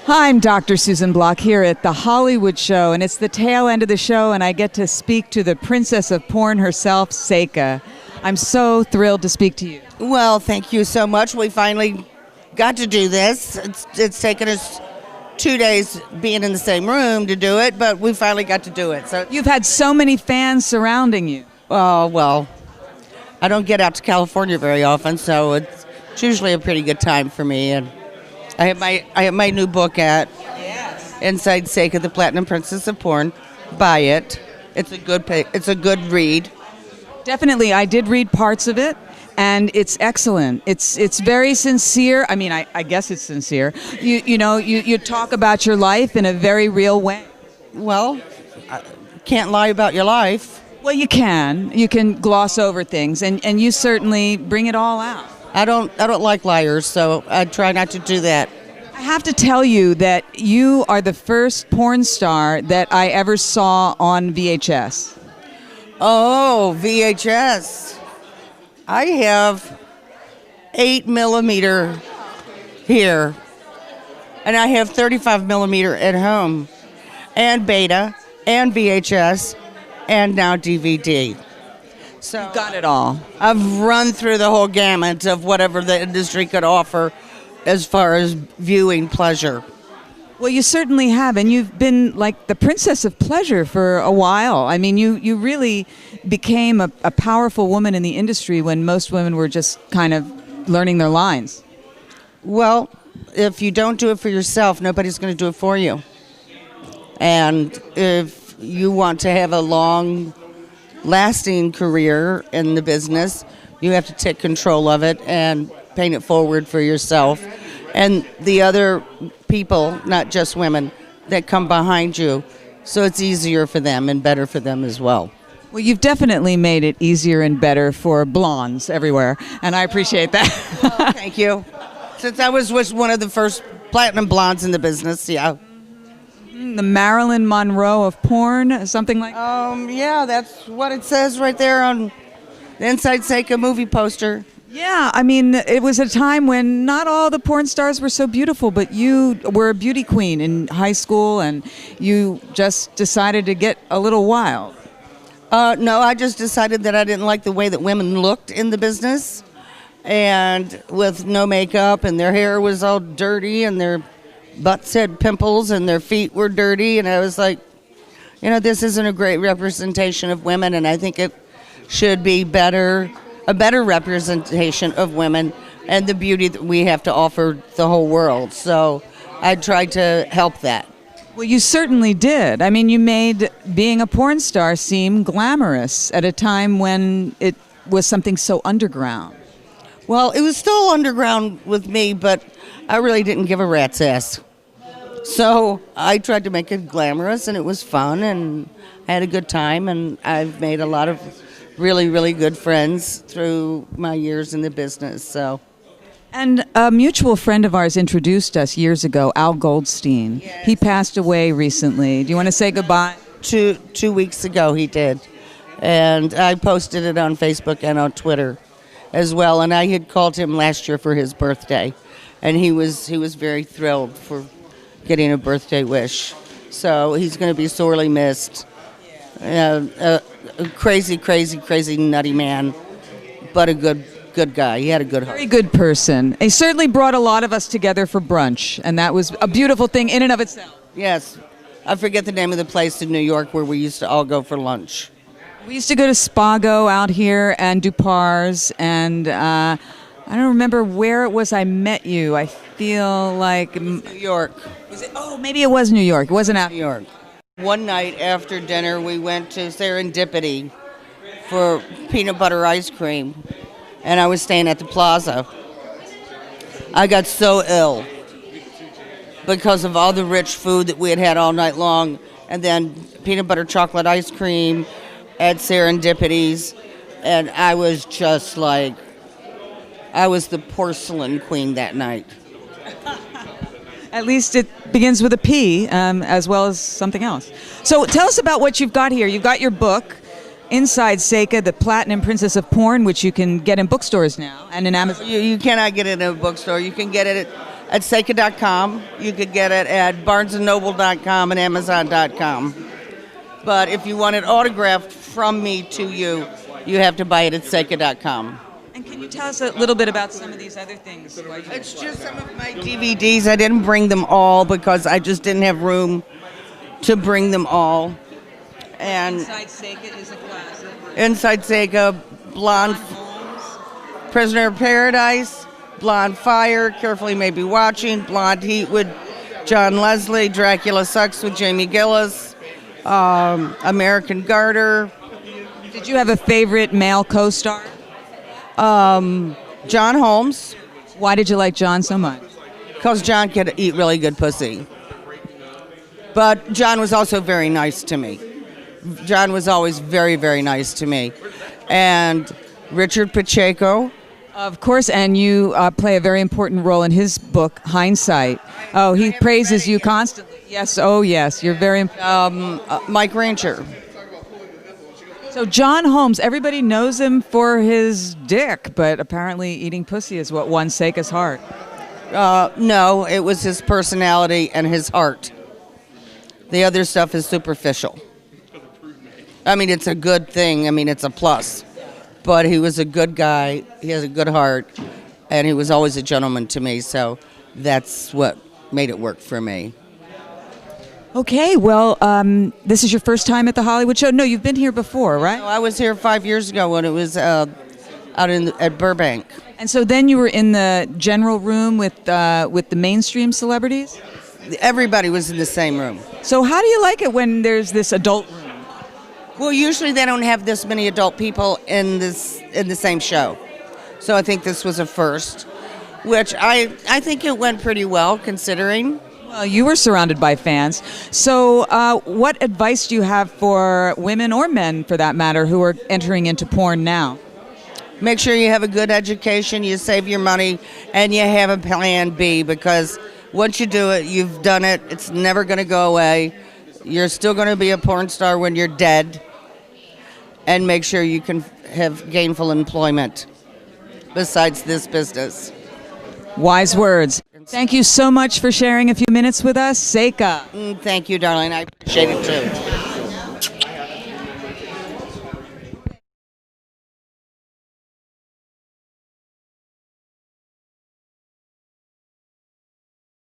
Hi, I'm Dr. Susan Block here at the Hollywood Show, and it's the tail end of the show, and I get to speak to the princess of porn herself, Seka. I'm so thrilled to speak to you. Well, thank you so much. We finally got to do this. It's taken us 2 days being in the same room to do it, but we finally got to do it. So You've had so many fans surrounding you. oh well, I don't get out to California very often, so it's usually a pretty good time for me. And I have my new book at Inside Seka, the Platinum Princess of Porn. Buy it. It's a good read. Definitely, I did read parts of it, and it's excellent. It's very sincere. I mean, I guess it's sincere. You talk about your life in a very real way. Well, I can't lie about your life. Well, you can. You can gloss over things, and you certainly bring it all out. I don't like liars, so I try not to do that. I have to tell you that you are the first porn star that I ever saw on VHS. Oh, VHS. I have 8mm here, and I have 35mm at home, and Beta, and VHS, and now DVD. So You've got it all. I've run through the whole gamut of whatever the industry could offer as far as viewing pleasure. Well, you certainly have, and you've been like the princess of pleasure for a while. I mean, you really became a powerful woman in the industry when most women were just kind of learning their lines. Well, if you don't do it for yourself, nobody's going to do it for you. And if you want to have a long-lasting career in the business, you have to take control of it and paint it forward for yourself. And the other people, not just women, that come behind you, so it's easier for them and better for them as well. Well, you've definitely made it easier and better for blondes everywhere, and I appreciate that. Oh, thank you. Since I was one of the first platinum blondes in the business, yeah. The Marilyn Monroe of porn, something like that? Yeah, that's what it says right there on the Inside Seka movie poster. Yeah, I mean, it was a time when not all the porn stars were so beautiful, but you were a beauty queen in high school, and you just decided to get a little wild. No, I just decided that I didn't like the way that women looked in the business, and with no makeup, and their hair was all dirty, and their butts had pimples, and their feet were dirty, and I was like, this isn't a great representation of women, and I think it should be a better representation of women and the beauty that we have to offer the whole world. So I tried to help that. Well, you certainly did. I mean, you made being a porn star seem glamorous at a time when it was something so underground. Well, it was still underground with me, but I really didn't give a rat's ass. So I tried to make it glamorous, and it was fun, and I had a good time, and I've made a lot of really, really good friends through my years in the business. So, and a mutual friend of ours introduced us years ago, Al Goldstein. Yes. He passed away recently. Do you want to say goodbye? 2 weeks ago he did, and I posted it on Facebook and on Twitter as well. And I had called him last year for his birthday, and he was very thrilled for getting a birthday wish. So he's going to be sorely missed. A crazy, nutty man, but a good guy. He had a good heart. Very good person. He certainly brought a lot of us together for brunch, and that was a beautiful thing in and of itself. Yes. I forget the name of the place in New York where we used to all go for lunch. We used to go to Spago out here and Dupar's, and I don't remember where it was I met you. I feel like New York. Was it? Oh, maybe it was New York. It wasn't out New York. One night after dinner, we went to Serendipity for peanut butter ice cream, and I was staying at the Plaza. I got so ill because of all the rich food that we had had all night long, and then peanut butter chocolate ice cream at Serendipity's, and I was just like, I was the porcelain queen that night. At least it begins with a P, as well as something else. So tell us about what you've got here. You've got your book, Inside Seka, the Platinum Princess of Porn, which you can get in bookstores now and in Amazon. You cannot get it in a bookstore. You can get it at Seka.com. You could get it at BarnesandNoble.com and Amazon.com. But if you want it autographed from me to you, you have to buy it at Seka.com. And can you tell us a little bit about some of these other things? It's just some of my DVDs. I didn't bring them all because I just didn't have room to bring them all. And Inside Seka is a classic. Inside Seka, Blonde, Prisoner of Paradise, Blonde Fire, Carefully Maybe Watching, Blonde Heat with John Leslie, Dracula Sucks with Jamie Gillis, American Garter. Did you have a favorite male co-star? John Holmes, Why did you like John so much? because John could eat really good pussy. But John was also very nice to me. John was always very, very nice to me. And Richard Pacheco. Of course, and you play a very important role in his book, Hindsight. Oh, he praises you constantly. Yes, oh yes, you're very... Mike Rancher. So John Holmes, everybody knows him for his dick, but apparently eating pussy is what won Seka's heart. No, it was his personality and his heart. The other stuff is superficial. I mean, it's a good thing. I mean, it's a plus. But he was a good guy. He has a good heart. And he was always a gentleman to me. So that's what made it work for me. Okay, well, this is your first time at the Hollywood Show? No, you've been here before, right? I was here 5 years ago when it was out at Burbank. And so then you were in the general room with the mainstream celebrities? Everybody was in the same room. So how do you like it when there's this adult room? Well, usually they don't have this many adult people in the same show. So I think this was a first, which I think it went pretty well considering. Well, you were surrounded by fans. So what advice do you have for women or men, for that matter, who are entering into porn now? Make sure you have a good education, you save your money, and you have a plan B, because once you do it, you've done it. It's never going to go away. You're still going to be a porn star when you're dead. And make sure you can have gainful employment besides this business. Wise words. Thank you so much for sharing a few minutes with us, Seka. Thank you, darling. I appreciate it too.